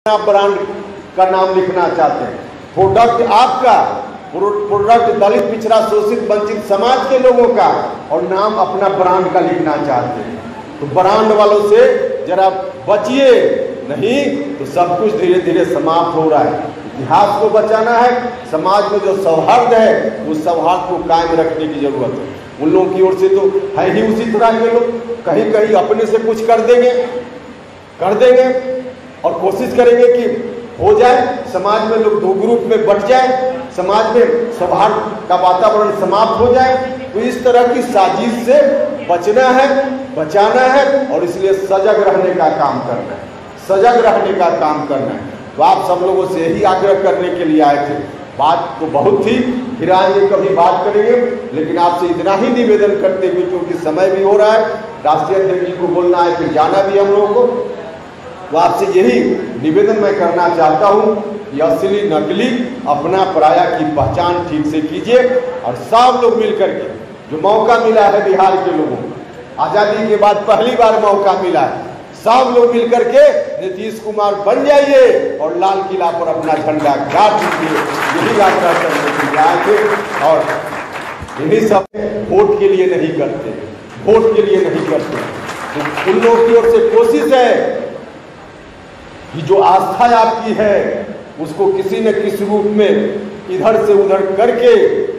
आप ब्रांड का नाम लिखना चाहते हैं, प्रोडक्ट आपका, प्रोडक्ट दलित पिछड़ा शोषित वंचित समाज के लोगों का, और नाम अपना ब्रांड का लिखना चाहते हैं, तो ब्रांड वालों से जरा बचिए, नहीं तो सब कुछ धीरे धीरे समाप्त हो रहा है। इतिहास को बचाना है, समाज में जो सौहार्द है उस सौहार्द को कायम रखने की जरूरत है। उन लोगों की ओर से तो है ही उसी तरह के लोग, कहीं कहीं अपने से कुछ कर देंगे और कोशिश करेंगे कि हो जाए, समाज में लोग दो ग्रुप में बट जाए, समाज में सौहार्द का वातावरण समाप्त हो जाए। तो इस तरह की साजिश से बचना है, बचाना है, और इसलिए सजग रहने का काम करना है, सजग रहने का काम करना है। तो आप सब लोगों से यही आग्रह करने के लिए आए थे। बात तो बहुत थी, फिर आएंगे कभी बात करेंगे, लेकिन आपसे इतना ही निवेदन करते हुए, क्योंकि समय भी हो रहा है, राष्ट्रीय अध्यक्ष जी को बोलना है, फिर जाना भी हम लोगों को, तो आपसे यही निवेदन मैं करना चाहता हूं कि असली नकली अपना पराया की पहचान ठीक से कीजिए, और सब लोग मिलकर के, जो मौका मिला है बिहार के लोगों को, आजादी के बाद पहली बार मौका मिला है, सब लोग मिलकर के नीतीश कुमार बन जाइए और लाल किला पर अपना झंडा गाड़ दीजिए। यही आग्रह करने के लिए आए थे, और यही सब वोट के लिए नहीं करते, वोट के लिए नहीं करते। तो उन लोगों की ओर से कोशिश है कि जो आस्था आपकी है उसको किसी न किसी रूप में इधर से उधर करके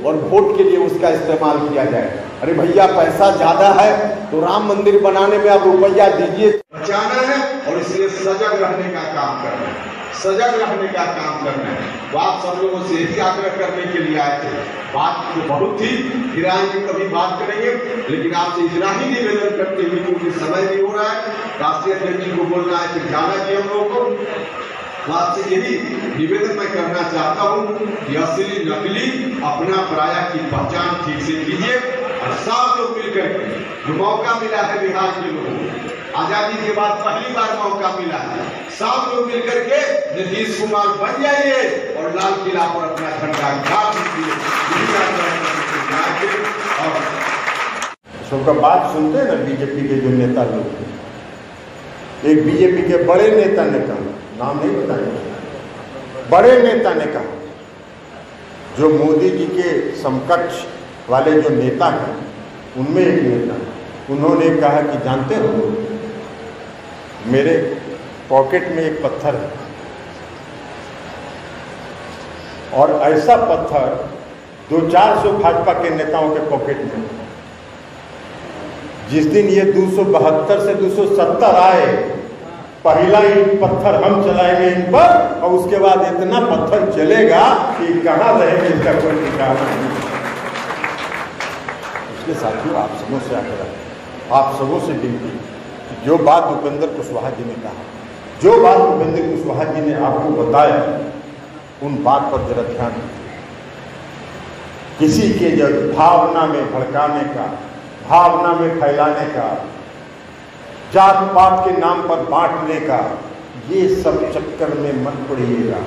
और वोट के लिए उसका इस्तेमाल किया जाए। अरे भैया, पैसा ज्यादा है तो राम मंदिर बनाने में आप रुपया दीजिए। बचाना है, और इसलिए सजग रहने का काम करना है, सजग रहने का काम करना है। तो आप सब लोगों से यही आग्रह करने के लिए आए थे। बात तो बहुत थी, फिर आएंगे कभी बात करेंगे, लेकिन आपसे इतना ही निवेदन करते हुए, क्योंकि समय भी हो रहा है, राष्ट्रीय अध्यक्ष जी को बोलना है, फिर जाना भी हम लोगों को, तो आपसे यही निवेदन मैं करना चाहता हूं कि असली नकली अपना पराया की पहचान ठीक से कीजिए, और सब लोग मिलकर के, जो मौका मिला है बिहार के लोगों को, आजादी के बाद पहली बार मौका मिला है, सब लोग मिलकर के नीतीश कुमार बन जाइए और लाल किला पर अपना झंडा गाड़ दीजिए। और सबका बात सुनते हैं ना, बीजेपी के जो नेता लोग, एक बीजेपी के बड़े नेता ने कहा, नाम नहीं बताएंगे, बड़े नेता ने कहा, जो मोदी जी के समकक्ष वाले जो नेता हैं, उनमें एक नेता, उन्होंने कहा कि जानते हो, मेरे पॉकेट में एक पत्थर है, और ऐसा पत्थर 200-400 भाजपा के नेताओं के पॉकेट में। जिस दिन ये 272 से 270 आए, पहला ही पत्थर हम चलाएंगे इन पर, और उसके बाद इतना पत्थर चलेगा कि कहां रहेंगे इसका कोई ठिकाना नहीं। इसके साथियों, आप सबों से आग्रह, आप सबों से विनती, जो बात उपेंद्र कुशवाहा जी ने कहा, जो बात उपेंद्र कुशवाहा जी ने आपको बताया, उन बात पर जरा ध्यान दीजिए। किसी के जब भावना में भड़काने का, भावना में फैलाने का, जात पात के नाम पर बांटने का, ये सब चक्कर में मत पड़िएगा।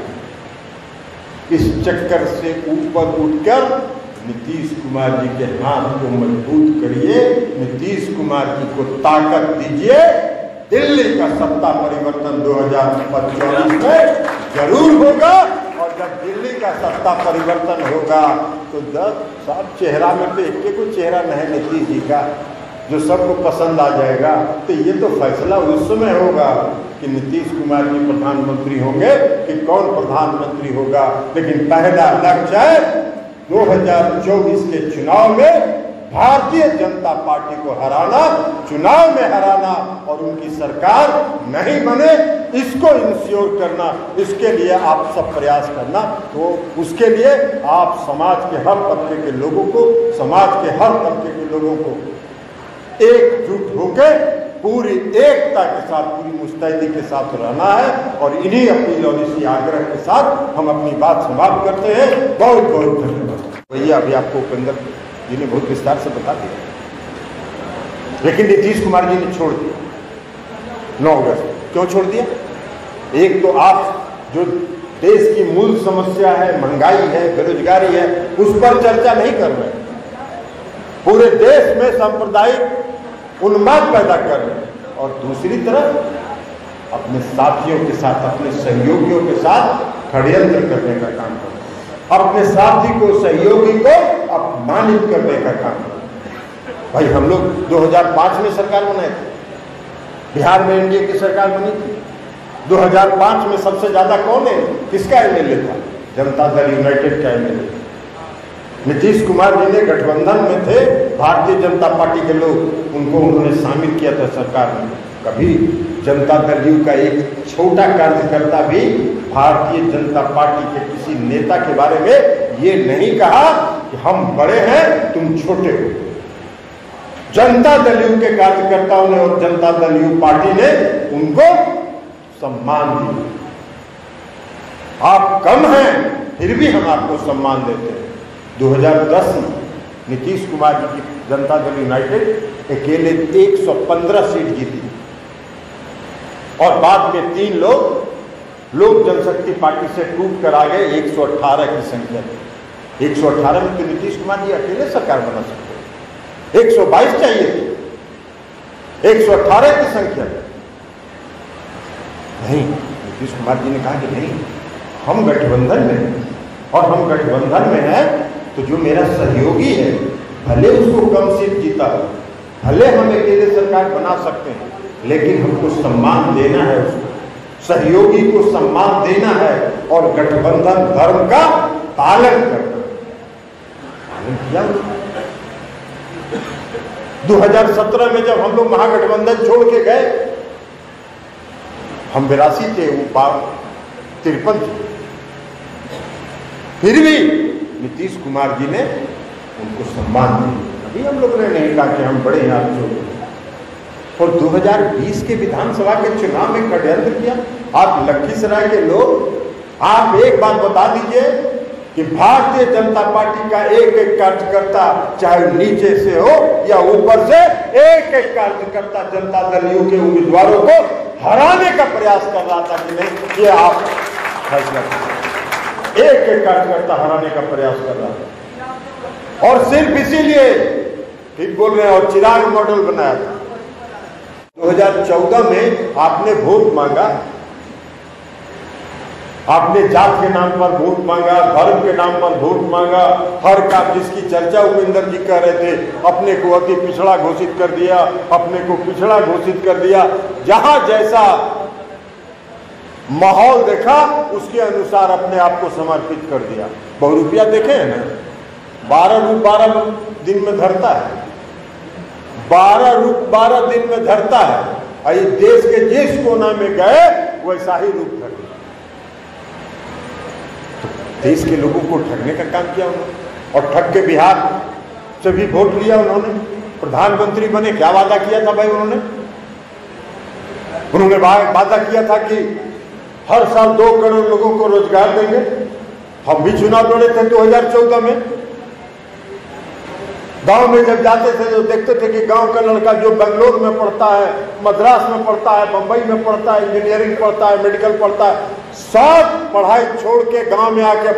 इस चक्कर से ऊपर उठकर नीतीश कुमार जी के हाथ को मजबूत करिए, नीतीश कुमार जी को ताकत दीजिए। दिल्ली का सत्ता परिवर्तन 2024 में जरूर होगा, और जब दिल्ली का सत्ता परिवर्तन होगा तो 10 साफ चेहरा में तो एक को चेहरा नहीं नीतीश जी का, जो सबको पसंद आ जाएगा। तो ये तो फैसला उस समय होगा कि नीतीश कुमार जी प्रधानमंत्री होंगे कि कौन प्रधानमंत्री होगा। लेकिन पहला लक्ष्य है 2024 के चुनाव में भारतीय जनता पार्टी को हराना, चुनाव में हराना, और उनकी सरकार नहीं बने इसको इंश्योर करना। इसके लिए आप सब प्रयास करना। तो उसके लिए आप समाज के हर तबके के लोगों को, समाज के हर तबके के लोगों को एकजुट होकर पूरी एकता के साथ, पूरी मुस्तैदी के साथ रहना है। और इन्हीं अपील और इसी आग्रह के साथ हम अपनी बात समाप्त करते हैं। बहुत बहुत धन्यवाद। भैया, अभी आपको उपेंद्र जी ने बहुत विस्तार से बता दिया, लेकिन नीतीश कुमार जी ने छोड़ दिया 9 अगस्त। क्यों छोड़ दिया? एक तो आप जो देश की मूल समस्या है, महंगाई है, बेरोजगारी है, उस पर चर्चा नहीं कर रहे, पूरे देश में सांप्रदायिक उन्माद पैदा कर रहे हैं। और दूसरी तरफ अपने साथियों के साथ, अपने सहयोगियों के साथ षड्यंत्र करने का काम करता है, अपने साथी को, सहयोगी को अपमानित करने का काम करता है। भाई हम लोग 2005 में सरकार बनाए थे, बिहार में एनडीए की सरकार बनी थी। 2005 में सबसे ज्यादा कौन है, किसका एमएलए था? जनता दल यूनाइटेड का एमएलए। नीतीश कुमार जी ने गठबंधन में थे, भारतीय जनता पार्टी के लोग, उनको उन्होंने शामिल किया था सरकार में। कभी जनता दल यू का एक छोटा कार्यकर्ता भी भारतीय जनता पार्टी के किसी नेता के बारे में ये नहीं कहा कि हम बड़े हैं तुम छोटे हो। जनता दल यू के कार्यकर्ताओं ने और जनता दल यू पार्टी ने उनको सम्मान दिया। आप कम हैं फिर भी हम आपको सम्मान देते हैं। 2010 में नीतीश कुमार जी की जनता दल यूनाइटेड अकेले 115 सीट जीती और बाद में 3 लोक जनशक्ति पार्टी से टूट कर आ गए 118 की संख्या में। 118 में तो नीतीश कुमार जी अकेले सरकार बना सकते, 122 चाहिए थी, 118 की संख्या नहीं। नीतीश कुमार जी ने कहा कि नहीं, हम गठबंधन में हैं और हम गठबंधन में हैं तो जो मेरा सहयोगी है भले उसको कम सीट जीता हो, भले हम अकेले सरकार बना सकते हैं, लेकिन हमको सम्मान देना है, उसको सहयोगी को सम्मान देना है और गठबंधन धर्म का पालन करना। पालन किया। 2017 में जब हम लोग महागठबंधन छोड़ के गए, हम 82 थे, वो 53 थे, फिर भी नीतीश कुमार जी ने उनको सम्मान दिया। अभी हम लोगों ने नहीं कहा कि हम बड़े हैं आप छोटे। और 2020 के विधानसभा के चुनाव में षड्यंत्र किया। आप लखीसराय के लोग, आप एक बात बता दीजिए कि भारतीय जनता पार्टी का एक एक कार्यकर्ता, चाहे नीचे से हो या ऊपर से, एक एक कार्यकर्ता जनता दल यू के उम्मीदवारों को हराने का प्रयास कर रहा था कि नहीं, ये आप फैसला करें। एक एक कार्यकर्ता हराने का प्रयास कर रहा था और सिर्फ इसीलिए ठीक बोल रहे हैं और चिराग मॉडल बनाया था। 2014 में आपने वोट मांगा, आपने जात के नाम पर वोट मांगा, धर्म के नाम पर वोट मांगा, हर काम जिसकी चर्चा उपेंद्र जी कर रहे थे, अपने को अति पिछड़ा घोषित कर दिया, अपने को पिछड़ा घोषित कर दिया। जहां जैसा माहौल देखा उसके अनुसार अपने आप को समर्पित कर दिया। बहुरूपिया देखे हैं ना, 12 रूप 12 दिन में धरता है, 12 रूप 12 दिन में धरता है। और ये देश के जिस कोना में गए वैसा ही रूप धर दिया। देश के लोगों को ठगने का काम किया उन्होंने और ठग के बिहार से भी वोट लिया उन्होंने। प्रधानमंत्री बने, क्या वादा किया था भाई उन्होंने वादा किया था कि हर साल 2 करोड़ लोगों को रोजगार देंगे। हम भी चुनाव लड़े थे 2014 में। गांव में जब जाते थे तो देखते थे कि गांव का लड़का जो बेंगलोर में पढ़ता है, मद्रास में पढ़ता है, बंबई में पढ़ता है, इंजीनियरिंग पढ़ता है, मेडिकल पढ़ता है, सब पढ़ाई छोड़ के गांव में आके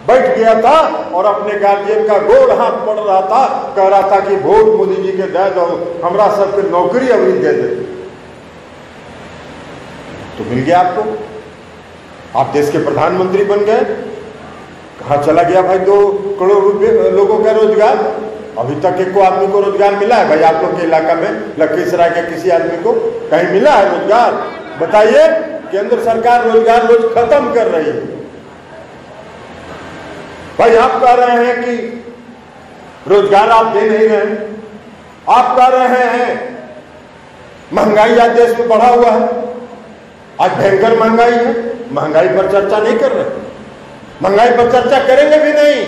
बैठ गया था और अपने गार्जियन का गोड़ हाथ पड़ रहा था, कह रहा था कि वोट मोदी जी के दे दो, हमरा सबके नौकरी अभी दे दे। तो मिल गया आपको, आप देश के प्रधानमंत्री बन गए। कहाँ चला गया भाई 2 करोड़ रुपए लोगों का रोजगार? अभी तक एक को आदमी को रोजगार मिला है भाई आप लोग के इलाका में? लखीसराय के किसी आदमी को कहीं मिला है रोजगार? बताइए। केंद्र सरकार रोजगार रोज खत्म कर रही है। भाई आप कह रहे हैं कि रोजगार आप दे नहीं रहे, आप कह रहे हैं महंगाई आज देश में बढ़ा हुआ है, आज भयंकर महंगाई है, महंगाई पर चर्चा नहीं कर रहे। महंगाई पर चर्चा करेंगे भी नहीं,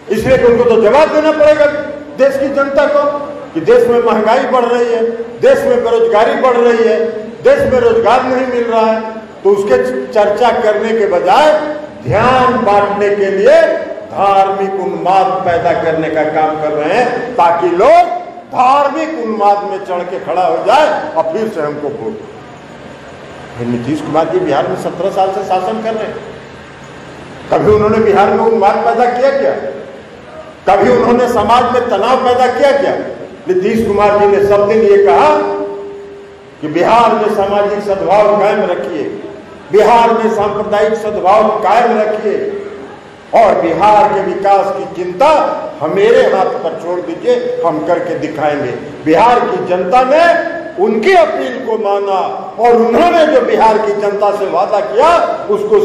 इसलिए कि उनको तो जवाब देना पड़ेगा देश की जनता को कि देश में महंगाई बढ़ रही है, देश में बेरोजगारी बढ़ रही है, देश में रोजगार नहीं मिल रहा है। तो उसके चर्चा करने के बजाय ध्यान बांटने के लिए धार्मिक उन्माद पैदा करने का काम कर रहे हैं, ताकि लोग धार्मिक उन्माद में चढ़ के खड़ा हो जाए और फिर से हमको वोट। नीतीश कुमार जी बिहार में 17 साल से शासन कर रहे हैं। कभी उन्होंने बिहार में उन्माद पैदा किया क्या? कभी उन्होंने समाज में तनाव पैदा किया क्या? नीतीश कुमार जी ने सब दिन ये कहा कि बिहार में सामाजिक सद्भाव कायम रखिए, बिहार में सांप्रदायिक सद्भाव कायम रखिए और बिहार के विकास की चिंता हम मेरे हाथ पर छोड़ दीजिए, हम करके दिखाएंगे। बिहार की जनता ने उनकी अपील को माना और उन्होंने जो बिहार की जनता से वादा किया उसको